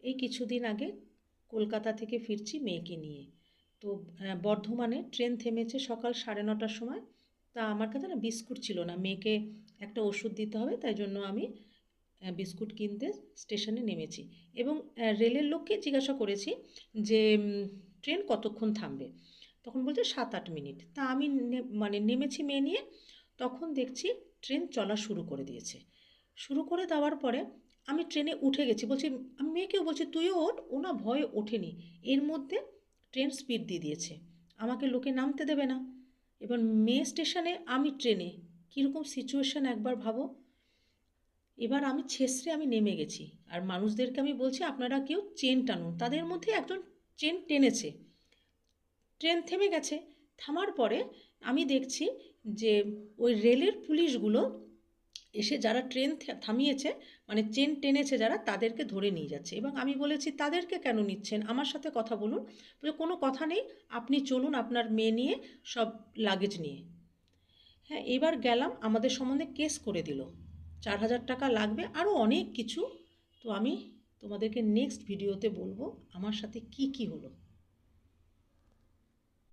এই কিছুদিন আগে কলকাতা থেকে ফিরছি মেয়েকে নিয়ে। তো বর্ধমানে ট্রেন থেমেছে সকাল 9:30টার সময়। তা আমার কাছে না বিস্কুট ছিল না, মেয়েকে একটা ওষুধ দিতে হবে, তাই জন্য আমি বিস্কুট কিনতে স্টেশনে নেমেছি। এবং রেলের লোককে জিজ্ঞাসা করেছি যে ট্রেন কতক্ষণ থামবে। তখন বলছে 7-8 মিনিট। তা আমি মানে নেমেছি মেয়ে নিয়ে, তখন দেখছি ট্রেন চলা শুরু করে দিয়েছে। শুরু করে দেওয়ার পরে আমি ট্রেনে উঠে গেছি, বলছি আমি মেয়েকেও বলছি তুইও ওঠ, ও না ভয়ে ওঠেনি। এর মধ্যে ট্রেন স্পিড দিয়ে দিয়েছে, আমাকে লোকে নামতে দেবে না। এবার মেয়ে স্টেশনে, আমি ট্রেনে, কীরকম সিচুয়েশান একবার ভাবো। এবার আমি ছেঁচড়ে আমি নেমে গেছি, আর মানুষদেরকে আমি বলছি আপনারা কেউ চেন টানুন। তাদের মধ্যে একজন চেন টেনেছে, ট্রেন থেমে গেছে। থামার পরে আমি দেখছি যে ওই রেলের পুলিশগুলো এসে যারা ট্রেন থামিয়েছে, মানে চেন টেনেছে যারা, তাদেরকে ধরে নিয়ে যাচ্ছে। এবং আমি বলেছি তাদেরকে কেন নিচ্ছেন, আমার সাথে কথা বলুন। বলে কোনো কথা নেই, আপনি চলুন আপনার মেয়ে নিয়ে, সব লাগেজ নিয়ে। হ্যাঁ, এবার গেলাম, আমাদের সম্বন্ধে কেস করে দিল, 4,000 টাকা লাগবে, আরও অনেক কিছু। তো আমি তোমাদেরকে নেক্সট ভিডিওতে বলবো আমার সাথে কি কি হলো।